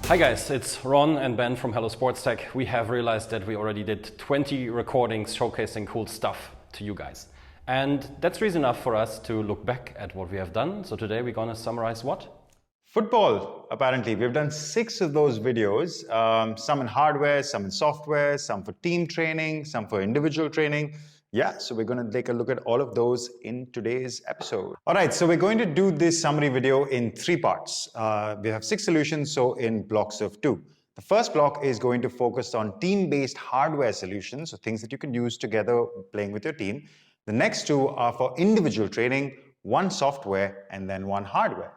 Hi guys, it's Ron and Ben from Hello SportsTech. We have realized that we already did 20 recordings showcasing cool stuff to you guys. And that's reason enough for us to look back at what we have done. So today we're going to summarize what? Football, apparently. We've done 6 of those videos, some in hardware, some in software, some for team training, some for individual training. Yeah, so we're going to take a look at all of those in today's episode. All right, so we're going to do this summary video in 3 parts. We have 6 solutions, so in blocks of 2. The first block is going to focus on team-based hardware solutions, so things that you can use together playing with your team. The next 2 are for individual training, 1 software and then 1 hardware.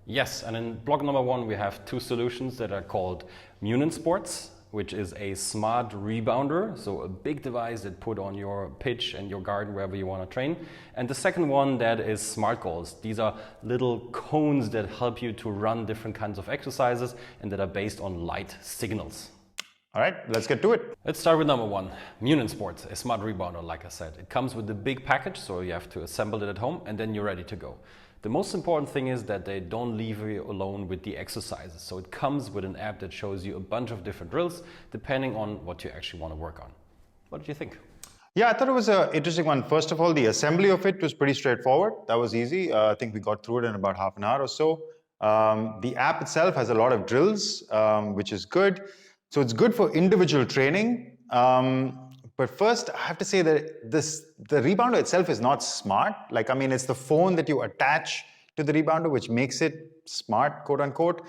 Yes, and in block number 1 we have 2 solutions that are called Mutant Sports, which is a smart rebounder, so a big device that put on your pitch and your garden wherever you want to train. And the second one, that is Smart Goals. These are little cones that help you to run different kinds of exercises and that are based on light signals. All right, let's get to it. Let's start with number 1, Mutant Sports, a smart rebounder, like I said. It comes with the big package, so you have to assemble it at home and then you're ready to go. The most important thing is that they don't leave you alone with the exercises. So it comes with an app that shows you a bunch of different drills depending on what you actually want to work on. What did you think? Yeah, I thought it was an interesting one. First of all, the assembly of it was pretty straightforward. That was easy. I think we got through it in about half an hour or so. The app itself has a lot of drills, which is good. So it's good for individual training. But first, I have to say that the rebounder itself is not smart. It's the phone that you attach to the rebounder, which makes it smart, quote unquote,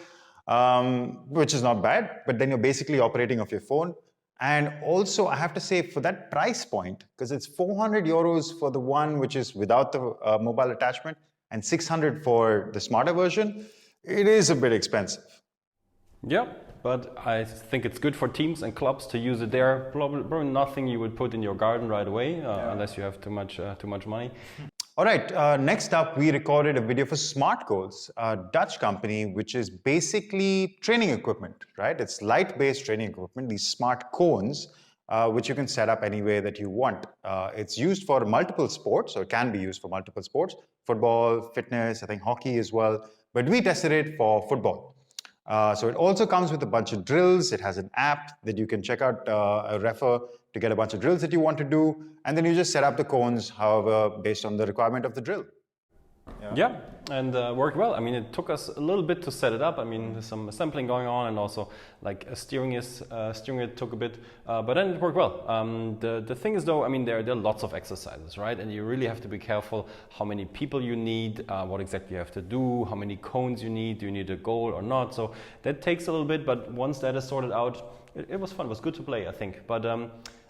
which is not bad. But then you're basically operating off your phone. And also, I have to say, for that price point, because it's 400 euros for the one which is without the mobile attachment and 600 for the smarter version, it is a bit expensive. Yeah. But I think it's good for teams and clubs to use it there. Probably nothing you would put in your garden right away, unless you have too much money. All right, next up, we recorded a video for Smart Goals, a Dutch company, which is basically training equipment, right? It's light-based training equipment, these smart cones, which you can set up any way that you want. It's used for multiple sports, or it can be used for multiple sports, football, fitness, I think hockey as well. But we tested it for football. So it also comes with a bunch of drills. It has an app that you can check out, a refer to get a bunch of drills that you want to do. And then you just set up the cones, however, based on the requirement of the drill. Yeah, and worked well. I mean, it took us a little bit to set it up. I mean, there's some sampling going on, and also like steering it took a bit, but then it worked well. The thing is, though, I mean, there are lots of exercises, right? And you really have to be careful how many people you need, what exactly you have to do, how many cones you need, do you need a goal or not? So that takes a little bit, but once that is sorted out, it was fun. It was good to play, I think. But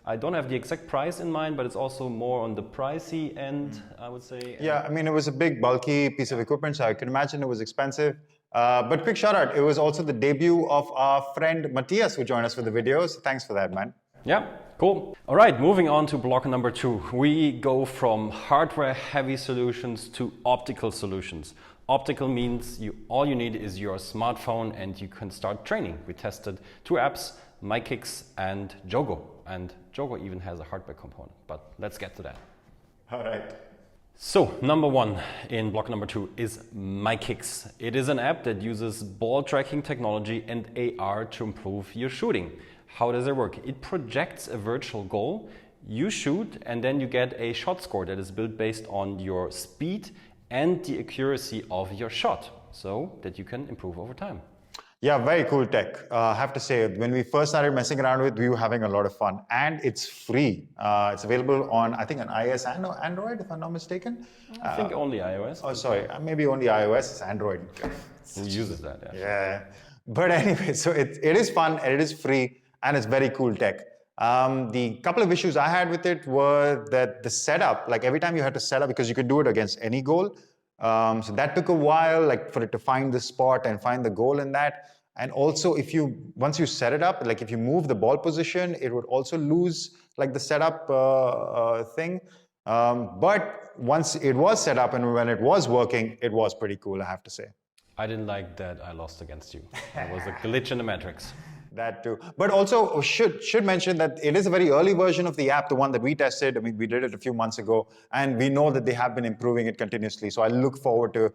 I don't have the exact price in mind, but it's also more on the pricey end, I would say. Yeah, I mean, it was a big, bulky piece of equipment, so I can imagine it was expensive. But quick shout out, it was also the debut of our friend Matthias, who joined us for the video. So thanks for that, man. Yeah, cool. All right, moving on to block number 2. We go from hardware-heavy solutions to optical solutions. Optical means all you need is your smartphone and you can start training. We tested 2 apps, MyKicks and Jogo. And Jogo even has a hardware component, but let's get to that. All right. So, number 1 in block number 2 is MyKicks. It is an app that uses ball tracking technology and AR to improve your shooting. How does it work? It projects a virtual goal, you shoot, and then you get a shot score that is built based on your speed and the accuracy of your shot, so that you can improve over time. Yeah, very cool tech. I have to say, when we first started messing around with it, we were having a lot of fun. And it's free. It's available on, I think, an iOS and Android, if I'm not mistaken. I think only iOS. Oh, sorry. Maybe only iOS. It's Android. Who uses that? Yeah. But anyway, so it is fun and it is free and it's very cool tech. The couple of issues I had with it were that the setup, like every time you had to set up, because you could do it against any goal. So that took a while, like for it to find the spot and find the goal in that. And also, once you set it up, like if you move the ball position, it would also lose like the setup thing. But once it was set up and when it was working, it was pretty cool, I have to say. I didn't like that I lost against you. It was a glitch in the matrix. That too. But also should mention that it is a very early version of the app, the one that we tested. I mean, we did it a few months ago, and we know that they have been improving it continuously. So I look forward to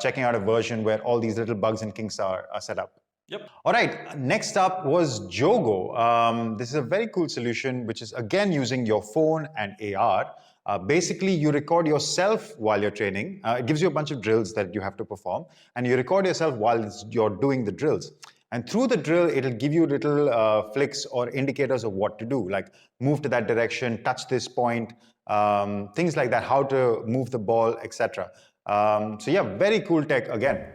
checking out a version where all these little bugs and kinks are set up. Yep. All right, next up was Jogo. This is a very cool solution, which is again using your phone and AR. Basically, you record yourself while you're training. It gives you a bunch of drills that you have to perform, and you record yourself while you're doing the drills. And through the drill, it'll give you little flicks or indicators of what to do, like move to that direction, touch this point, things like that, how to move the ball, etc. So yeah, very cool tech again.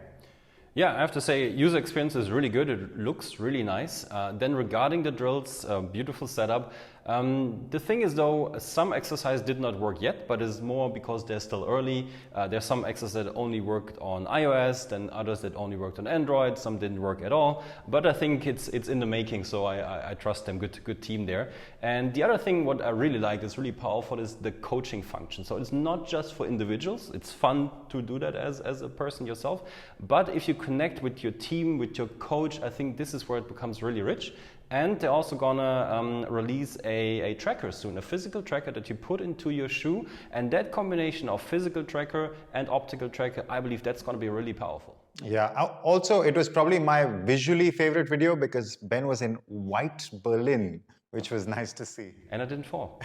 Yeah, I have to say, user experience is really good. It looks really nice. Then regarding the drills, beautiful setup. The thing is though, some exercise did not work yet, but it's more because they're still early. There's some exercises that only worked on iOS, then others that only worked on Android, some didn't work at all. But I think it's in the making, so I trust them, good team there. And the other thing, what I really like, is really powerful, is the coaching function. So it's not just for individuals. It's fun to do that as a person yourself. But if you connect with your team, with your coach, I think this is where it becomes really rich. And they're also gonna release a tracker soon, a physical tracker that you put into your shoe. And that combination of physical tracker and optical tracker, I believe that's gonna be really powerful. Yeah, also it was probably my visually favorite video because Ben was in white Berlin, which was nice to see. And I didn't fall.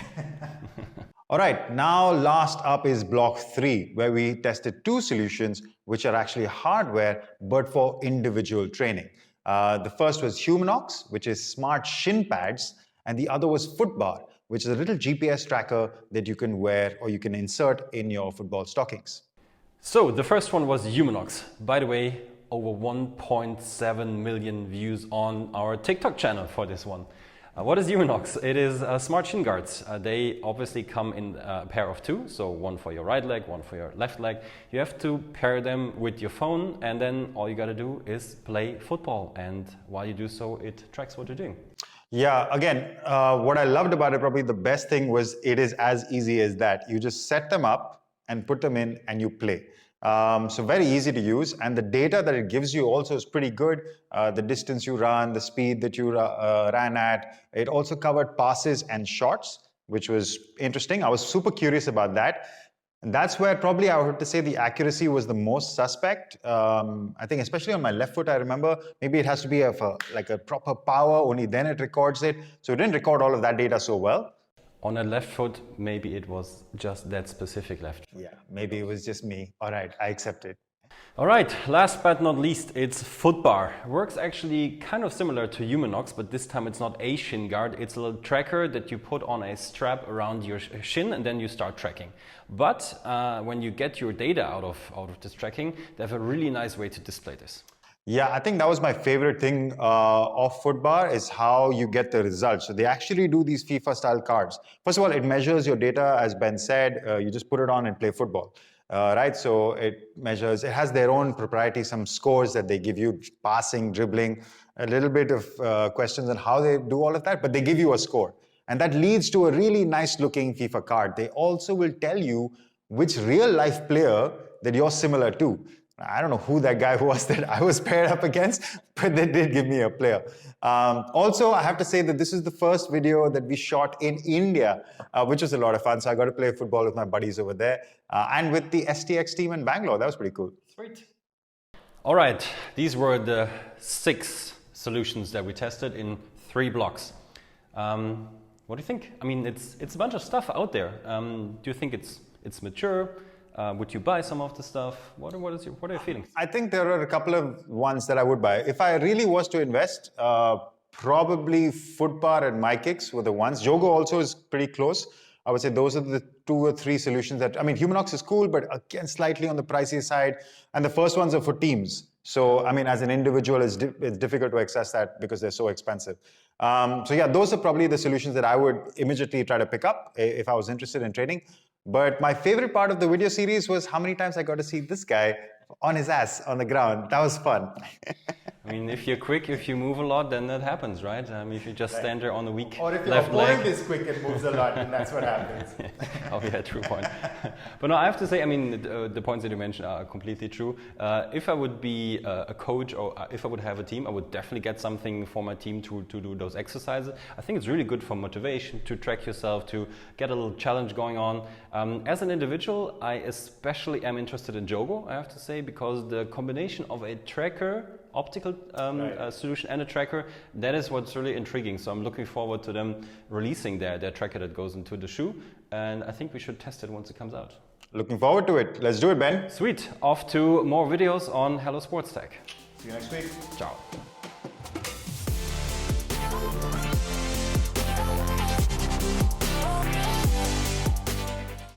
All right, now last up is block 3, where we tested 2 solutions which are actually hardware but for individual training. The first was Eunox, which is smart shin pads, and the other was Footbar, which is a little GPS tracker that you can wear or you can insert in your football stockings. So the first one was Eunox. By the way, over 1.7 million views on our TikTok channel for this one. What is Eunox? It is smart shin guards. They obviously come in a pair of 2, so one for your right leg, one for your left leg. You have to pair them with your phone, and then all you gotta do is play football. And while you do so, it tracks what you're doing. Yeah, again, what I loved about it, probably the best thing was it is as easy as that. You just set them up and put them in and you play. So very easy to use, and the data that it gives you also is pretty good. The distance you run, the speed that you ran at. It also covered passes and shots, which was interesting. I was super curious about that. And that's where probably I would have to say the accuracy was the most suspect. I think especially on my left foot, I remember maybe it has to be like a proper power, only then it records it. So it didn't record all of that data so well. On a left foot, maybe it was just that specific left. Yeah, maybe it was just me. All right, I accept it. All right, last but not least, it's Footbar. Works actually kind of similar to Eunox, but this time it's not a shin guard. It's a little tracker that you put on a strap around your shin and then you start tracking. But when you get your data out of this tracking, they have a really nice way to display this. Yeah, I think that was my favorite thing of Footbar is how you get the results. So they actually do these FIFA style cards. First of all, it measures your data, as Ben said. You just put it on and play football, right? So it measures, it has their own proprietary, some scores that they give you, passing, dribbling, a little bit of questions on how they do all of that, but they give you a score. And that leads to a really nice looking FIFA card. They also will tell you which real life player that you're similar to. I don't know who that guy was that I was paired up against, but they did give me a player. Also, I have to say that this is the first video that we shot in India, which was a lot of fun. So I got to play football with my buddies over there and with the STX team in Bangalore. That was pretty cool. Sweet. All right, these were the 6 solutions that we tested in 3 blocks. What do you think? I mean, it's a bunch of stuff out there. Do you think it's mature? Would you buy some of the stuff? What are your feelings? I think there are a couple of ones that I would buy. If I really was to invest, probably Footbar and MyKicks were the ones. Jogo also is pretty close. I would say those are the 2 or 3 solutions that, I mean, Eunox is cool, but again, slightly on the pricey side. And the first ones are for teams. So, I mean, as an individual, it's difficult to access that because they're so expensive. So yeah, those are probably the solutions that I would immediately try to pick up if I was interested in trading. But my favorite part of the video series was how many times I got to see this guy on his ass on the ground. That was fun. I mean, if you're quick, if you move a lot, then that happens, right? I mean, if you just stand there on the weak or if your left leg. opponent is quick and moves a lot, then that's what happens. Oh yeah, true point. But no, I have to say, I mean, the points that you mentioned are completely true. If I would be a coach or if I would have a team, I would definitely get something for my team to do those exercises. I think it's really good for motivation, to track yourself, to get a little challenge going on. As an individual, I especially am interested in Jogo, I have to say, because the combination of a tracker optical solution and a tracker. That is what's really intriguing. So I'm looking forward to them releasing their tracker that goes into the shoe. And I think we should test it once it comes out. Looking forward to it. Let's do it, Ben. Sweet. Off to more videos on Hello SportsTech. See you next week. Ciao.